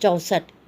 64।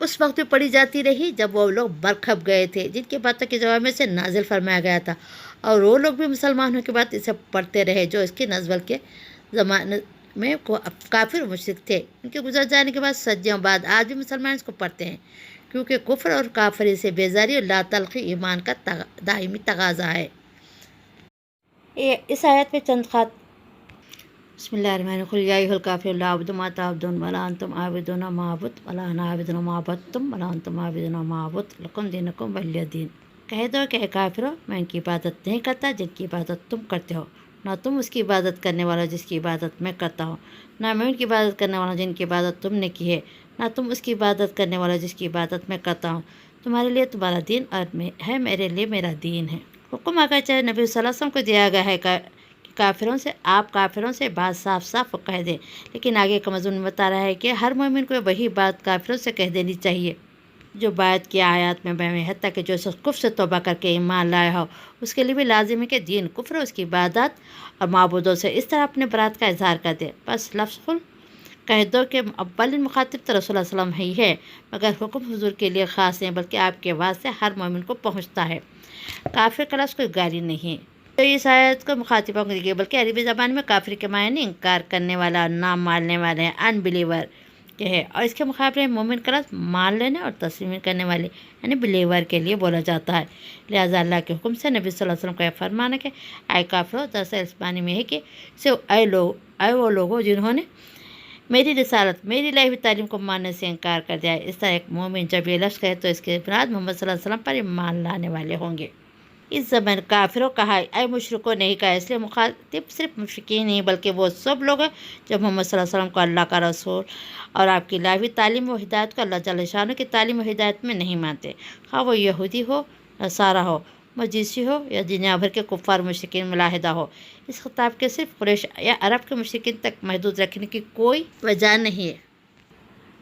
اس وقت بھی پڑھی جاتی رہی جب وہ لوگ برکھپ گئے تھے، جن کی باتوں کے جواب میں سے نازل فرمایا گیا تھا، اور وہ لوگ بھی مسلمان ہونے کے بعد اسے پڑھتے رہے جو اس کی نزول کے زمانے میں کافر مشرک تھے۔ ان کے گزر جانے کے بعد صدیوں بعد آج بھی مسلمان اس کو پڑھتے ہیں، کیونکہ کفر اور کافری سے بیزاری اور لا تلخی ایمان کا دائمی تقاضا ہے۔ اس آیت میں چند خط بسم اللہ الرحمن الرحیم قل یا ایھا الکافرون لا اعبد ما تعبدون ولا انتم عابدون ما اعبد ولا انا عابد ما عبدتم ولا انتم عابدون ما اعبد لکم دینکم ولی دین۔ کہہ دو کہ اے کافرو، میں ان کی عبادت نہیں کرتا جن کی عبادت تم کرتے ہو، نہ تم اس کی عبادت کرنے والا جس کی عبادت میں کرتا ہوں، نہ میں ان کی عبادت کرنے والا جن کی عبادت تم نے کی ہے، نہ تم اس کی عبادت کرنے والا جس کی عبادت میں کرتا ہوں۔ تمہارے لیے تمہارا دین اور ہے میرے لیے میرا دین ہے۔ حکم آگے چاہے نبی صلی اللہ علیہ وسلم کو دیا گیا ہے کہ کافروں سے بات صاف صاف کہہ دیں، لیکن آگے کا مضمون بتا رہا ہے کہ ہر مومن کو وہی بات کافروں سے کہہ دینی چاہیے جو بات کی آیات میں بیان ہے، حتیٰ کہ جو شخص کفر سے توبہ کر کے ایمان لایا ہو، اس کے لیے بھی لازم ہے کہ دین کفر اس کی عبادت اور معبودوں سے اس طرح اپنے برات کا اظہار کر دے۔ بس لفظ قل کہہ دو کہ اولین مخاطب تو رسول اللہ صلی اللہ علیہ وسلم ہی ہے، مگر حکم حضور کے لیے خاص نہیں بلکہ آپ کے واسطے ہر مومن کو پہنچتا ہے۔ کافر کا لفظ کوئی گالی نہیں ہے تو اس آیت کو مخاطبوں کو دیکھیے، بلکہ عربی زبان میں کافر کے معنی انکار کرنے والا، نہ ماننے والے ہیں، ان بلیور کے ہے، اور اس کے مقابلے میں مومن کا لفظ مان لینے اور تسلیم کرنے والے یعنی بلیور کے لیے بولا جاتا ہے۔ لہٰذا اللہ کے حکم سے نبی صلی اللہ علیہ وسلم کا یہ فرمان ہے کہ اے کافرو، دراصل اس معنی میں ہے کہ اے وہ لوگوں جنہوں نے میری رسالت، میری لائی ہوئی تعلیم کو ماننے سے انکار کر دیا ہے۔ اس طرح ایک مومن جب یہ لفظ کہے تو اس کے مراد محمد صلی اللہ علیہ وسلم پر ایمان لانے والے ہوں گے۔ اس زبان کافروں کہا اے مشرکوں نہیں کہا، اس لیے مخاطب صرف مشرکین نہیں بلکہ وہ سب لوگ ہیں جو محمد صلی اللہ علیہ وسلم کو اللہ کا رسول اور آپ کی لائی ہوئی تعلیم و ہدایت کو اللہ جل شانہ کی تعلیم و ہدایت میں نہیں مانتے، خواہ وہ یہودی ہو، نصارہ ہو، مجوسی ہو یا دنیا بھر کے کفار مشرکین ملاحدہ ہو۔ اس خطاب کے صرف قریش یا عرب کے مشرکین تک محدود رکھنے کی کوئی وجہ نہیں ہے۔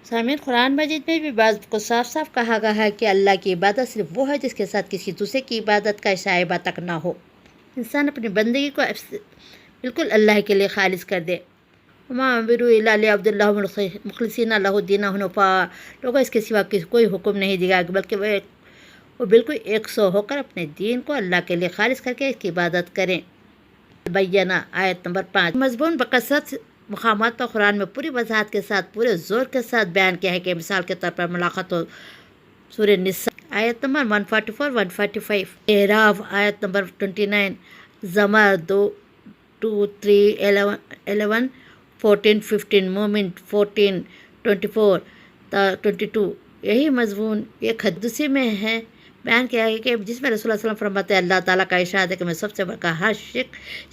سامعین، قرآن مجید میں بھی بعض کو صاف صاف کہا گیا ہے کہ اللہ کی عبادت صرف وہ ہے جس کے ساتھ کسی دوسرے کی عبادت کا شائبہ تک نہ ہو۔ انسان اپنی بندگی کو بالکل اللہ کے لیے خالص کر دے۔ وما امروا الا ليعبدوا الله مخلصین لہ الدین حنفاء۔ لوگوں اس کے سوا کوئی حکم نہیں دیا بلکہ وہ بالکل 100 ہو کر اپنے دین کو اللہ کے لیے خالص کر کے اس کی عبادت کریں۔ بینہ آیت نمبر 5۔ مضمون بکثرت مقامات پر قرآن میں پوری وضاحت کے ساتھ، پورے زور کے ساتھ بیان کیا ہے کہ مثال کے طور پر ملاقات ہو سورہ نساء آیت نمبر 144 145، اعراف آیت نمبر 29، زمر 2 3 11 14 15، مومن 14 24 22۔ یہی مضمون ایک حدیث میں ہے بیان کیا ہے کہ جس میں رسول اللہ صلی اللہ علیہ وسلم فرماتے ہیں اللہ تعالیٰ کا ارشاد ہے کہ میں سب سے بڑھ کر ہر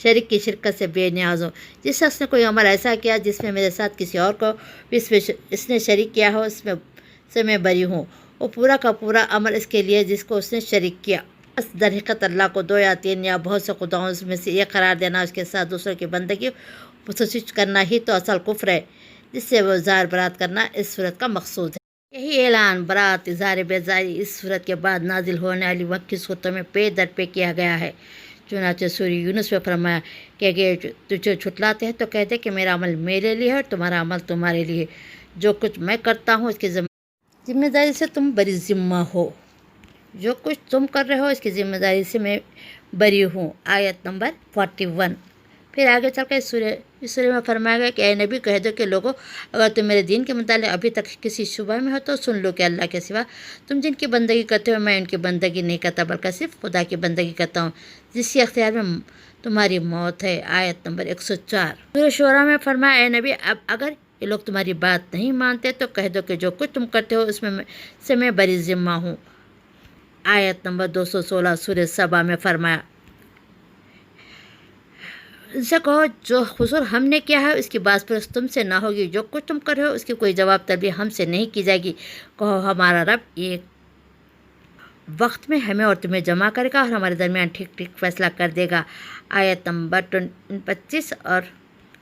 شریک کی شرکت سے بے نیاز ہوں۔ جس شخص نے کوئی عمل ایسا کیا جس میں میرے ساتھ کسی اور کو اس نے شریک کیا ہو، اس میں سے میں بری ہوں۔ وہ پورا کا پورا عمل اس کے لیے جس کو اس نے شریک کیا۔ بس در حقیقت اللہ کو 2 یا 3 یا بہت سے خداؤں میں سے ایک قرار دینا، اس کے ساتھ دوسروں کی بندگی مسجد کرنا ہی تو اصل کفر ہے، جس سے وہ اظہار برات کرنا اس صورت کا مقصود ہے۔ یہی اعلان برات، اظہار بیزاری اس صورت کے بعد نازل ہونے والی مکی صورتوں میں پے در پے کیا گیا ہے۔ چنانچہ سورہ یونس میں فرمایا کہ اگر تجھے چھٹلاتے ہیں تو کہہ دے کہ میرا عمل میرے لیے ہے اور تمہارا عمل تمہارے لیے، جو کچھ میں کرتا ہوں اس کی ذمہ داری سے تم بری ذمہ ہو، جو کچھ تم کر رہے ہو اس کی ذمہ داری سے میں بری ہوں۔ آیت نمبر 41۔ پھر آگے چل کر اس سورہ میں فرمایا گیا کہ اے نبی کہہ دو کہ لوگوں، اگر تم میرے دین کے متعلق ابھی تک کسی شبہ میں ہو تو سن لو کہ اللہ کے سوا تم جن کی بندگی کرتے ہو میں ان کی بندگی نہیں کرتا بلکہ صرف خدا کی بندگی کرتا ہوں جس کے اختیار میں تمہاری موت ہے۔ آیت نمبر 104۔ سورہ شعراء میں فرمایا اے نبی اب اگر یہ لوگ تمہاری بات نہیں مانتے تو کہہ دو کہ جو کچھ تم کرتے ہو اس میں سے میں بری ذمہ ہوں۔ آیت نمبر 216۔ سورہ سبا میں فرمایا ان سے کہو جو حضور ہم نے کیا ہے اس کی باز پرست تم سے نہ ہوگی، جو کچھ تم کر رہے ہو اس کی کوئی جواب طلبی ہم سے نہیں کی جائے گی۔ کہو ہمارا رب ایک وقت میں ہمیں اور تمہیں جمع کرے گا اور ہمارے درمیان ٹھیک ٹھیک فیصلہ کر دے گا۔ آیت نمبر 25 اور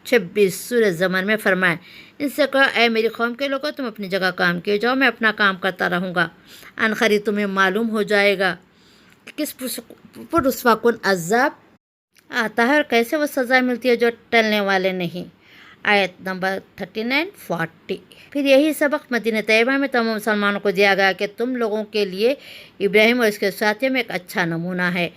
26۔ سورہ زمر میں فرمایا ان سے کہو اے میری قوم کے لوگوں تم اپنی جگہ کام کیے جاؤ، میں اپنا کام کرتا رہوں گا، ان قریب تمہیں معلوم ہو جائے گا کہ کس پر رسوا کن عذاب آتا ہے اور کیسے وہ سزا ملتی ہے جو ٹلنے والے نہیں۔ آیت نمبر 39-40۔ پھر یہی سبق مدینہ طیبہ میں تمام مسلمانوں کو دیا گیا کہ تم لوگوں کے لیے ابراہیم اور اس کے ساتھیوں میں ایک اچھا نمونہ ہے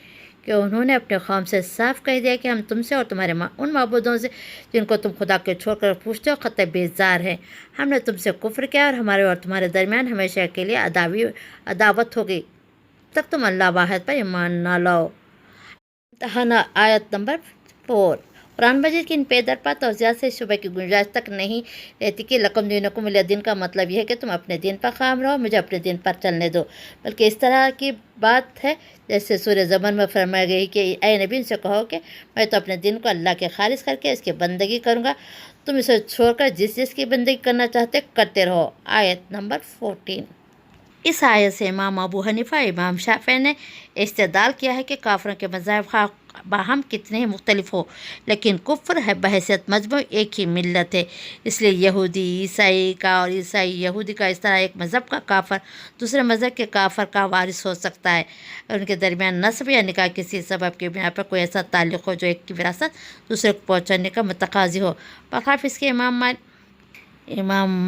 کہ انہوں نے اپنے قوم سے صاف کہہ دیا کہ ہم تم سے اور تمہارے ان معبودوں سے جن کو تم خدا کے چھوڑ کر پوچھتے ہو قطعی بیزار ہیں۔ ہم نے تم سے کفر کیا اور ہمارے اور تمہارے درمیان ہمیشہ کے لیے عداوت ہوگی تب تم اللہ واحد پر ایمان نہ لاؤ۔ امتحانہ آیت نمبر 4۔ قرآن مجید کی ان پے در پا توضیحات سے شبہ کی گنجائش تک نہیں رہتی کہ لکم دینکم ولی دین کا مطلب یہ ہے کہ تم اپنے دین پر قائم رہو، مجھے اپنے دین پر چلنے دو، بلکہ اس طرح کی بات ہے جیسے سورہ زمر میں فرمایا گئی کہ اے نبی ان سے کہو کہ میں تو اپنے دین کو اللہ کے خالص کر کے اس کی بندگی کروں گا، تم اسے چھوڑ کر جس کی بندگی کرنا چاہتے کرتے رہو۔ آیت نمبر 14۔ اس آیت سے امام ابو حنیفہ امام شافعی نے استدلال کیا ہے کہ کافروں کے مذاہب خواہ باہم کتنے ہی مختلف ہو لیکن کفر ہے بحیثیت مجموع ایک ہی ملت ہے، اس لیے یہودی عیسائی کا اور عیسائی یہودی کا اس طرح ایک مذہب کا کافر دوسرے مذہب کے کافر کا وارث ہو سکتا ہے اور ان کے درمیان نسب یا نکاح کسی سبب کی بنا پر کوئی ایسا تعلق ہو جو ایک کی وراثت دوسرے کو پہنچانے کا متقاضی ہو۔ برخلاف اس کے امام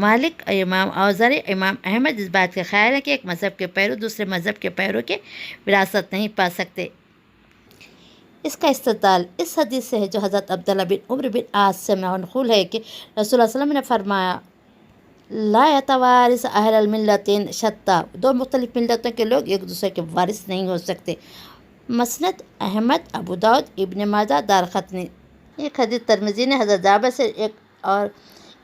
مالک، امام اوزاعی، امام احمد اس بات کے خیال ہے کہ ایک مذہب کے پیرو دوسرے مذہب کے پیرو کے وراثت نہیں پا سکتے۔ اس کا استدلال اس حدیث سے ہے جو حضرت عبداللہ بن عمرو بن عاص سے منقول ہے کہ رسول اللہ صلی اللہ علیہ وسلم نے فرمایا لا یتوارث اہل الملتین شتیٰ، دو مختلف ملتوں کے لوگ ایک دوسرے کے وارث نہیں ہو سکتے۔ مسند احمد، ابو داؤد، ابن ماجہ، دارقطنی۔ ایک حدیث ترمذی نے حضرت جابر سے اور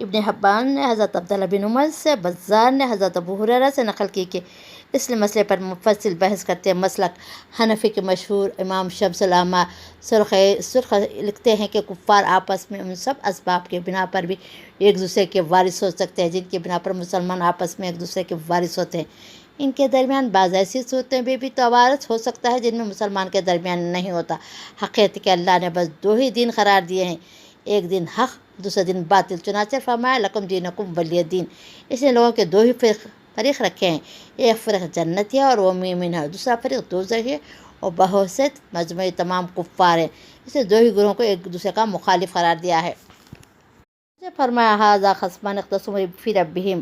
ابن حبان نے حضرت عبداللہ بن عمر سے، بزار نے حضرت ابو ہریرہ سے نقل کی کہ اس مسئلے پر مفصل بحث کرتے ہیں۔ مسلک حنفی کے مشہور امام شمس العلماء سرخ لکھتے ہیں کہ کفار آپس میں ان سب اسباب کے بنا پر بھی ایک دوسرے کے وارث ہو سکتے ہیں جن کی بنا پر مسلمان آپس میں ایک دوسرے کے وارث ہوتے ہیں۔ ان کے درمیان بعض ایسی صورتیں بھی توارث ہو سکتا ہے جن میں مسلمان کے درمیان نہیں ہوتا۔ حقیقت کہ اللہ نے بس دو ہی دین قرار دیے ہیں، ایک دن حق دوسرا دن باطل، چنانچہ فرمایا لکم دینکم ولی دین۔ اس نے لوگوں کے دو ہی فریق رکھے ہیں، ایک فرق جنتی ہے اور وہ مومن ہے، دوسرا فرق دوزخی ہے اور بحثیت مجموعی تمام کفار ہیں۔ اس نے دو ہی گروہوں کو ایک دوسرے کا مخالف قرار دیا ہے۔ فرمایا ھذا خصمان اختصموا فی ربہم،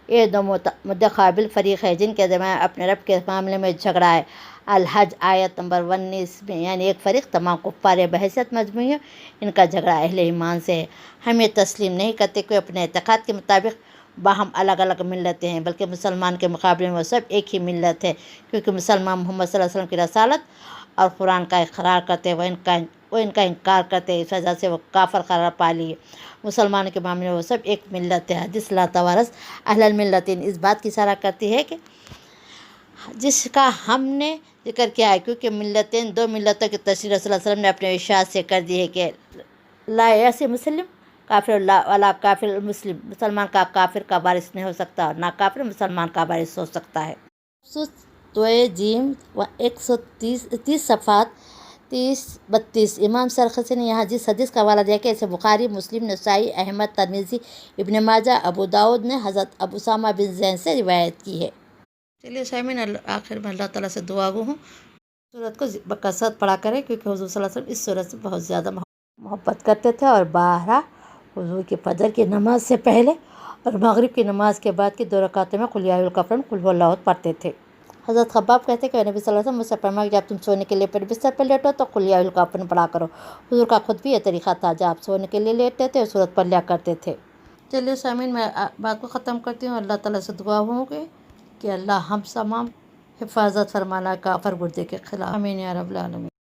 یہ دو متقابل فریق ہیں جن کے درمیان اپنے رب کے معاملے میں جھگڑا ہے۔ الحج آیت نمبر 19 میں یعنی ایک فریق تمام کفار بحیثیت مجموعی ہے، ان کا جھگڑا اہل ایمان سے ہے۔ ہم یہ تسلیم نہیں کرتے کہ اپنے اعتقاد کے مطابق باہم الگ الگ ملتیں ہیں، بلکہ مسلمان کے مقابلے میں وہ سب ایک ہی ملت ہے، کیونکہ مسلمان محمد صلی اللہ علیہ وسلم کی رسالت اور قرآن کا اقرار کرتے وہ ان کا انکار کرتے، اس وجہ سے وہ کافر قرار پا لیے۔ مسلمانوں کے معاملے میں وہ سب ایک ملت ہے۔ حدیث لا توارث اہل الملتین اس بات کی اشارہ کرتی ہے کہ جس کا ہم نے ذکر کیا ہے، کیونکہ ملتین دو ملتوں کی تشریح رسول اللہ علیہ وسلم نے اپنے ارشاد سے کر دی ہے کہ لا یرث مسلم کافر ولا کافر المسلم، مسلمان کا کافر کا وارث نہیں ہو سکتا اور نہ کافر مسلمان کا وارث ہو سکتا ہے۔ 130 صفحات 30-32۔ امام سرخسی نے یہاں جس حدیث کا حوالہ دیا کہ اسے بخاری، مسلم، نسائی، احمد، ترمذی، ابن ماجہ، ابو داؤد نے حضرت ابو اسامہ بن زید سے روایت کی ہے۔ چلیے سامعین، آخر میں اللہ تعالیٰ سے دعا گو ہوں سورت کو بکثرت پڑھا کریں، کیونکہ حضور صلی اللہ علیہ وسلم اس سورت سے بہت زیادہ محبت کرتے تھے اور بارہا حضور کی فجر کی نماز سے پہلے اور مغرب کی نماز کے بعد کی 2 رکعتوں میں قل یا ایھا الکافرون قل ھو اللہ احد پڑھتے تھے۔ حضرت خباب کہتے کہ نبی صلی اللہ علیہ وسلم مجھ سے فرمایا کہ جب تم سونے کے لیے بستر پر لیٹو تو قل یا ایھا الکافرون پڑھا کرو۔ حضور کا خود بھی یہ طریقہ تھا، جب آپ سونے کے لیے لیٹتے تھے سورت پڑھ لیا کرتے تھے۔ چلیے سامعین، میں بات کو ختم کرتی ہوں۔ اللہ تعالیٰ سے دعا ہوں کہ اللہ ہم تمام حفاظت فرمانا کافر گردے کے خلاف۔ آمین یا رب العالمین۔